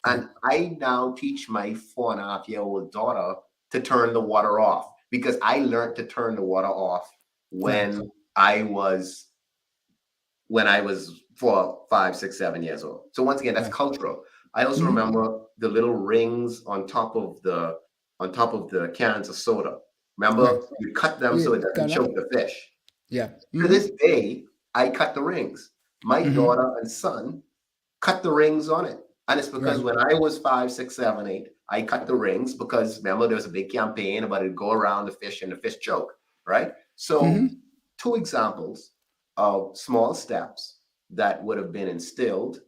And I now teach my 4.5-year-old daughter to turn the water off because I learned to turn the water off when I was 4, 5, 6, 7 years old. So once again, that's cultural. I also remember the little rings on top of the cans of soda. Remember, you cut them so it doesn't choke the fish. Yeah. To this day, I cut the rings. My daughter and son cut the rings on it. And it's because when I was 5, 6, 7, 8, I cut the rings because remember there was a big campaign about it go around the fish and the fish choke, right? So 2 examples of small steps that would have been instilled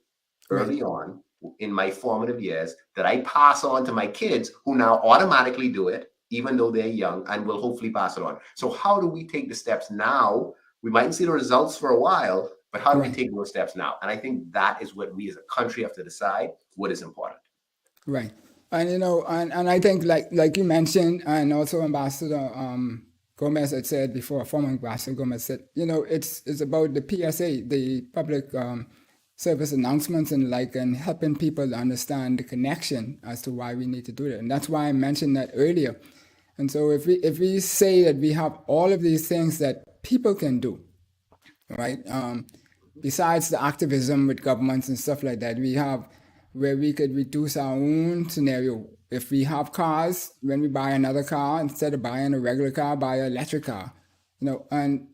early on in my formative years that I pass on to my kids who now automatically do it, even though they're young, and will hopefully pass it on. So how do we take the steps now? We mightn't see the results for a while, but how do we take those steps now? And I think that is what we as a country have to decide what is important. Right. And, and I think like you mentioned, and also Ambassador Gomez had said before, former Ambassador Gomez said, it's about the PSA, the public service announcements and helping people understand the connection as to why we need to do that. And that's why I mentioned that earlier. And so if we say that we have all of these things that people can do, right? Besides the activism with governments and stuff like that, we have where we could reduce our own scenario. If we have cars, when we buy another car, instead of buying a regular car, buy an electric car, and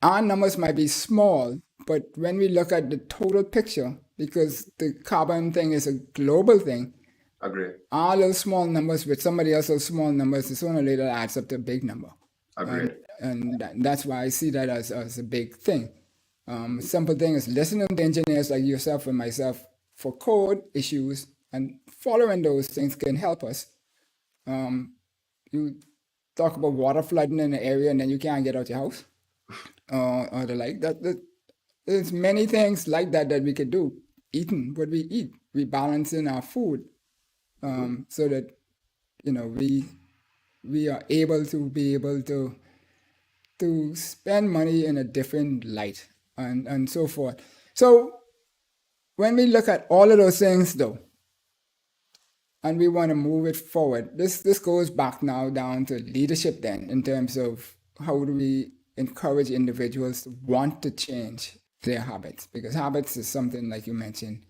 our numbers might be small, but when we look at the total picture, because the carbon thing is a global thing, Agree. Our little small numbers with somebody else's small numbers, sooner or later adds up to a big number. Agreed. And that's why I see that as a big thing. Simple thing is listening to engineers like yourself and myself for code issues and following those things can help us. You talk about water flooding in an area and then you can't get out your house or the like. There's many things like that we could do. Eating what we eat, rebalancing our food so that, we are able to to spend money in a different light and so forth. So when we look at all of those things though, and we want to move it forward, this goes back now down to leadership then, in terms of how do we encourage individuals to want to change their habits, because habits is something, like you mentioned,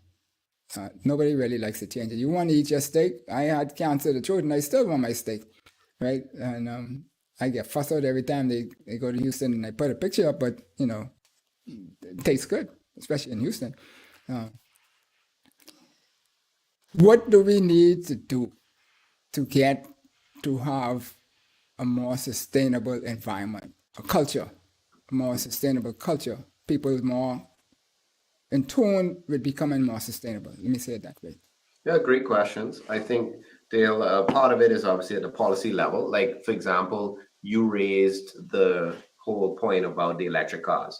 nobody really likes to change it. You want to eat your steak. I had cancer of the throat and I still want my steak, right? And I get fussed out every time they go to Houston and I put a picture up, but you know, it tastes good, especially in Houston. What do we need to do to get to have a more sustainable environment, a culture, a more sustainable culture, people more in tune with becoming more sustainable? Let me say it that way. Yeah, great questions. I think, Dale, part of it is obviously at the policy level. Like, for example, you raised the whole point about the electric cars,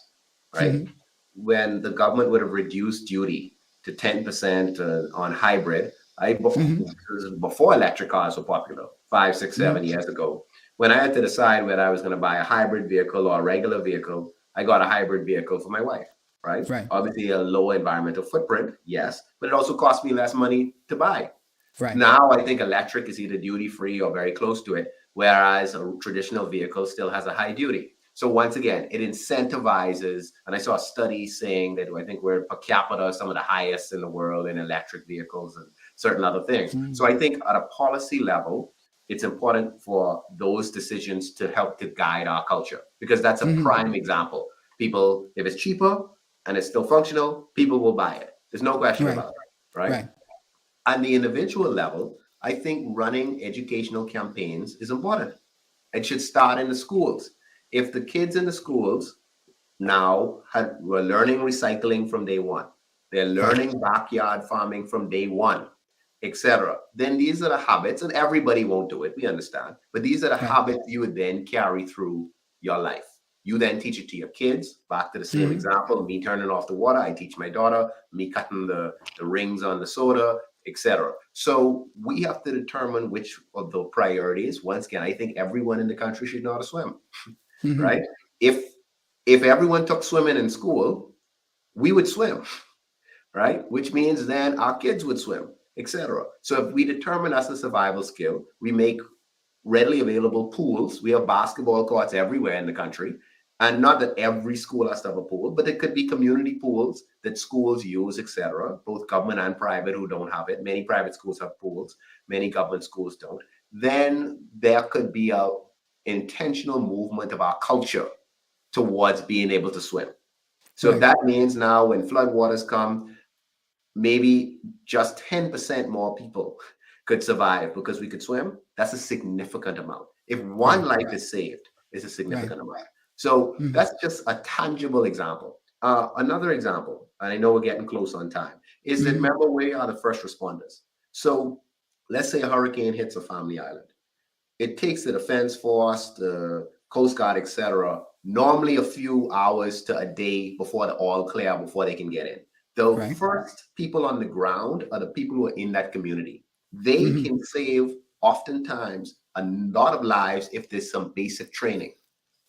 right? When the government would have reduced duty to 10% on hybrid, before electric cars were popular, 5, 6, 7 years ago. When I had to decide whether I was going to buy a hybrid vehicle or a regular vehicle, I got a hybrid vehicle for my wife, right? Obviously a lower environmental footprint, yes, but it also cost me less money to buy. Now I think electric is either duty free or very close to it, whereas a traditional vehicle still has a high duty. So once again, it incentivizes, and I saw a study saying that I think we're per capita some of the highest in the world in electric vehicles and certain other things. So I think at a policy level, it's important for those decisions to help to guide our culture, because that's a prime example. People, if it's cheaper and it's still functional, people will buy it. There's no question about it, right? On the individual level, I think running educational campaigns is important. It should start in the schools. If the kids in the schools now were learning recycling from day one, they're learning backyard farming from day one, etc., then these are the habits, and everybody won't do it, we understand, but these are the habits you would then carry through your life. You then teach it to your kids. Back to the same example, me turning off the water, I teach my daughter, me cutting the rings on the soda, etc. So we have to determine which of the priorities. Once again, I think everyone in the country should know how to swim, right? If everyone took swimming in school, we would swim, right? Which means then our kids would swim, etc. So if we determine that's a survival skill, we make readily available pools. We have basketball courts everywhere in the country. And not that every school has to have a pool, but it could be community pools that schools use, etc., both government and private who don't have it. Many private schools have pools, many government schools don't. Then there could be a intentional movement of our culture towards being able to swim. So if that means now when floodwaters come, maybe just 10% more people could survive because we could swim, that's a significant amount. If one life is saved, it's a significant amount. So that's just a tangible example. Another example, and I know we're getting close on time, is that remember, we are the first responders. So let's say a hurricane hits a family island. It takes the defense force, the Coast Guard, etc., normally a few hours to a day before the all clear, before they can get in. The first people on the ground are the people who are in that community. They can save oftentimes a lot of lives if there's some basic training.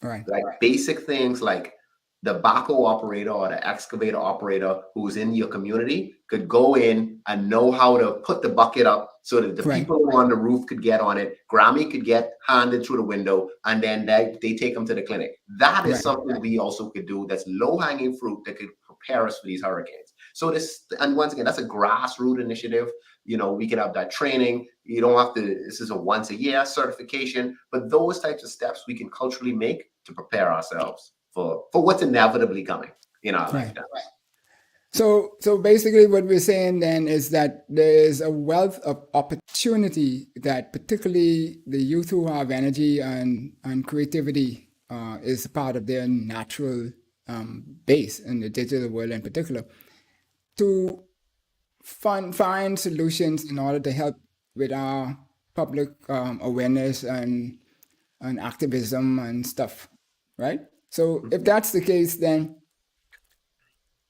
Like basic things like the backhoe operator or the excavator operator who's in your community could go in and know how to put the bucket up so that the people who are on the roof could get on it. Grammy could get handed through the window, and then they take them to the clinic. That is something we also could do that's low-hanging fruit that could prepare us for these hurricanes. So this, and once again, that's a grassroots initiative. You know, we can have that training. You don't have to, this is a once a year certification, but those types of steps we can culturally make to prepare ourselves for what's inevitably coming in our lifetime. So basically what we're saying then is that there is a wealth of opportunity that particularly the youth who have energy and creativity is part of their natural base in the digital world in particular, to find solutions in order to help with our public awareness and activism and stuff, right? So if that's the case, then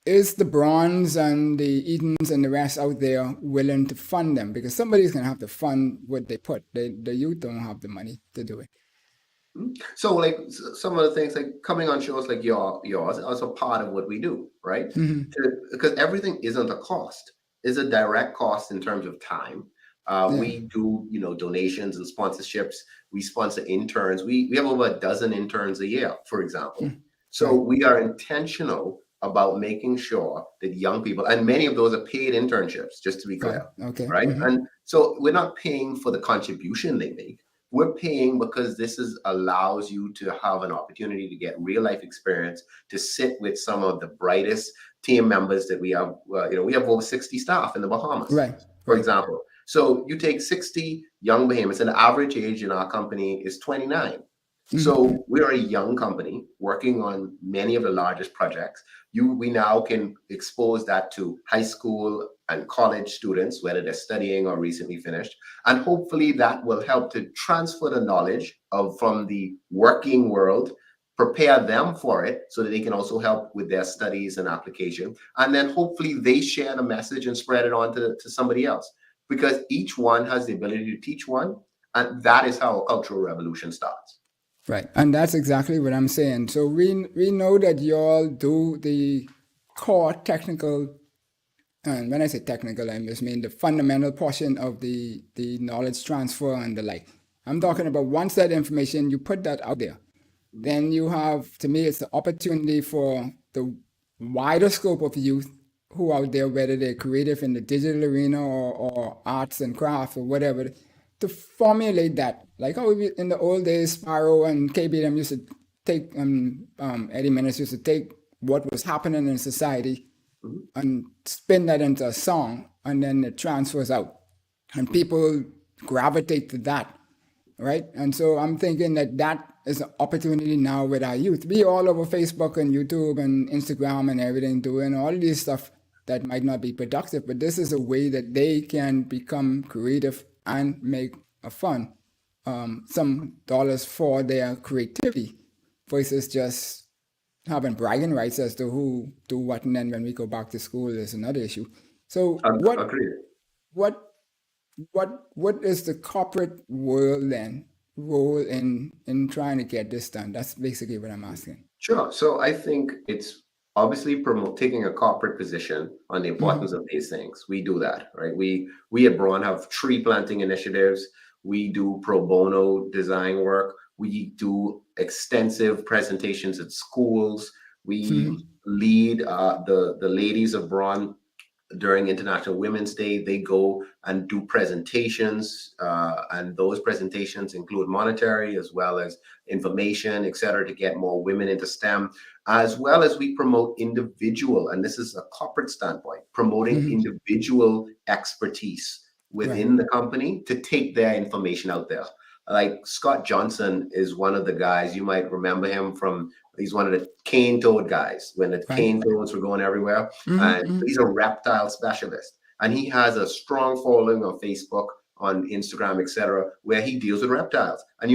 is the BRONs and the Eedens and the rest out there willing to fund them? Because somebody's going to have to fund what they put. The youth don't have the money to do it. So like some of the things like coming on shows like yours is also part of what we do, right? Because everything isn't a cost. It's a direct cost in terms of time. We do, donations and sponsorships. We sponsor interns. We have over a dozen interns a year, for example. So we are intentional about making sure that young people, and many of those are paid internships, just to be clear, right? And so we're not paying for the contribution they make. We're paying because this allows you to have an opportunity to get real life experience, to sit with some of the brightest team members that we have. We have over 60 staff in the Bahamas, for example. So you take 60 young Bahamians, and the average age in our company is 29. So we're a young company working on many of the largest projects. We now can expose that to high school and college students, whether they're studying or recently finished. And hopefully that will help to transfer the knowledge from the working world, prepare them for it so that they can also help with their studies and application. And then hopefully they share the message and spread it on to somebody else, because each one has the ability to teach one. And that is how a cultural revolution starts. Right. And that's exactly what I'm saying. So we know that you all do the core technical, and when I say technical, I just mean the fundamental portion of the knowledge transfer and the like. I'm talking about once that information, you put that out there, then you have, to me, it's the opportunity for the wider scope of youth who out there, whether they're creative in the digital arena or arts and crafts or whatever, to formulate that. Like how in the old days, Sparrow and KBM used to take, Eddie Menace used to take what was happening in society and spin that into a song, and then it transfers out. And people gravitate to that, right? And so I'm thinking that is an opportunity now with our youth. We all over Facebook and YouTube and Instagram and everything doing all these stuff that might not be productive, but this is a way that they can become creative and make a fun, some dollars for their creativity versus just having bragging rights as to who do what, and then when we go back to school is another issue. So what is the corporate world then role in trying to get this done? That's basically what I'm asking. Sure. So I think it's obviously taking a corporate position on the importance of these things. We do that, right? We at BRON have tree planting initiatives. We do pro bono design work. We do extensive presentations at schools. We lead the ladies of BRON during International Women's Day. They go and do presentations, and those presentations include monetary as well as information, et cetera, to get more women into STEM, as well as we promote individual, and this is a corporate standpoint, promoting individual expertise within the company to take their information out there. Like Scott Johnson is one of the guys, you might remember him from, he's one of the cane toad guys when the cane toads were going everywhere. And he's a reptile specialist. And he has a strong following on Facebook, on Instagram, etc., where he deals with reptiles. And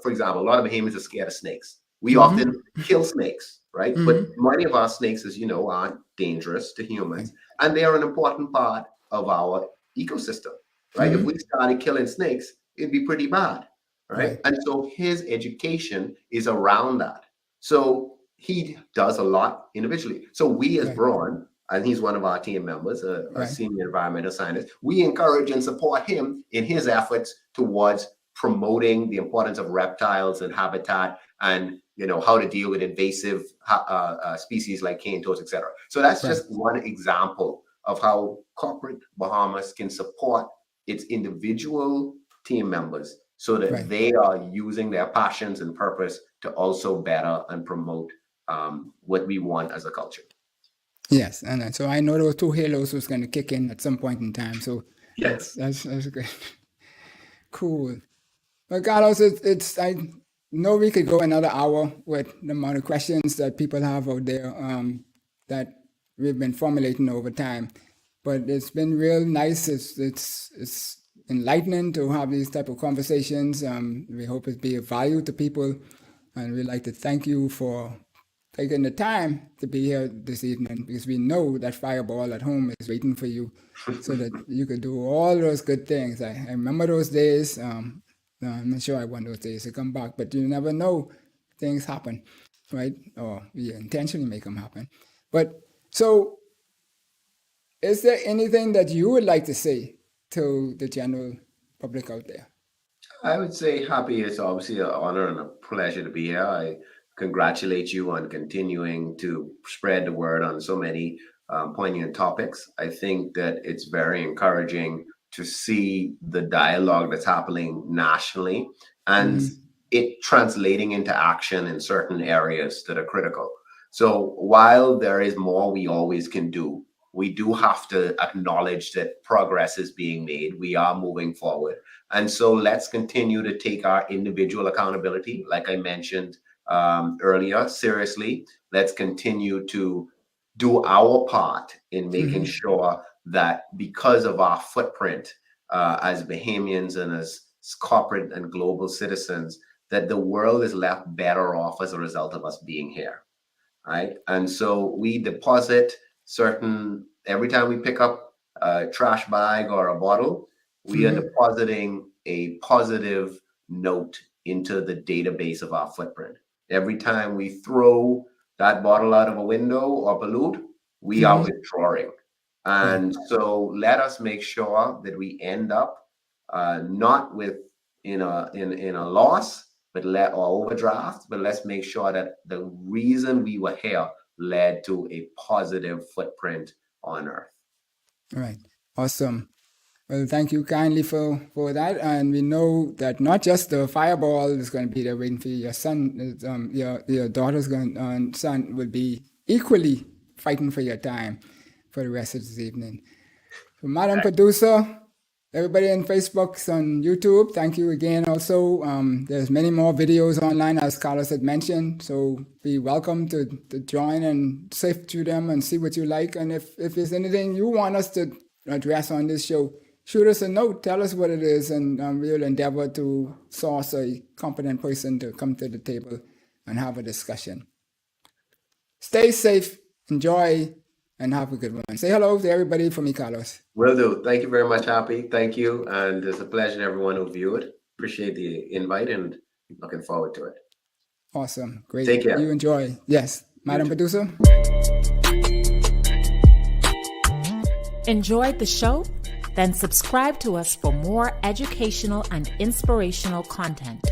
for example, a lot of Bahamians are scared of snakes. We often kill snakes, right? But many of our snakes, as you know, aren't dangerous to humans. And they are an important part of our ecosystem, right? If we started killing snakes, it'd be pretty bad, right? And so his education is around that. So he does a lot individually. So we as BRON, and he's one of our team members, a senior environmental scientist, we encourage and support him in his efforts towards promoting the importance of reptiles and habitat, and how to deal with invasive species like cane toads, etc. So that's just one example of how corporate Bahamas can support its individual team members so that they are using their passions and purpose to also better and promote what we want as a culture. Yes, and so I know those two halos was going to kick in at some point in time. So that's good. Cool. Well, Carlos, I know we could go another hour with the amount of questions that people have out there that we've been formulating over time. But it's been real nice. It's enlightening to have these type of conversations. We hope it be of value to people, and we'd like to thank you for taking the time to be here this evening, because we know that fireball at home is waiting for you so that you could do all those good things. I remember those days. I'm not sure I want those days to come back, but you never know. Things happen, right? Or we intentionally make them happen. But so, is there anything that you would like to say to the general public out there? I would say happy. It's obviously an honor and a pleasure to be here. I congratulate you on continuing to spread the word on so many poignant topics. I think that it's very encouraging to see the dialogue that's happening nationally and it translating into action in certain areas that are critical. So while there is more we always can do, we do have to acknowledge that progress is being made. We are moving forward. And so let's continue to take our individual accountability, like I mentioned earlier, seriously. Let's continue to do our part in making sure that because of our footprint as Bahamians and as corporate and global citizens, that the world is left better off as a result of us being here, right? And so we deposit every time we pick up a trash bag or a bottle, we are depositing a positive note into the database of our footprint. Every time we throw that bottle out of a window or pollute, we are withdrawing. And so let us make sure that we end up not in a loss, or overdraft, but let's make sure that the reason we were here led to a positive footprint on Earth. All right. Awesome. Well, thank you kindly for that. And we know that not just the fireball is going to be there waiting for you. Your son, your daughter's son will be equally fighting for your time for the rest of this evening. So, Madam Producer, everybody on Facebook, on YouTube, thank you again. Also, there's many more videos online, as Carlos had mentioned. So be welcome to join and sift through them and see what you like. And if there's anything you want us to address on this show, shoot us a note, tell us what it is, and we'll endeavor to source a competent person to come to the table and have a discussion. Stay safe, enjoy, and have a good one. Say hello to everybody for me, Carlos. Will do. Thank you very much, Happy. Thank you. And it's a pleasure to everyone who viewed it. Appreciate the invite and looking forward to it. Awesome. Great. Take care. You enjoy. Yes. Madam Producer. Enjoyed the show? Then subscribe to us for more educational and inspirational content.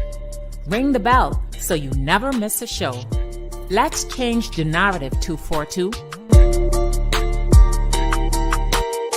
Ring the bell so you never miss a show. Let's change the narrative 242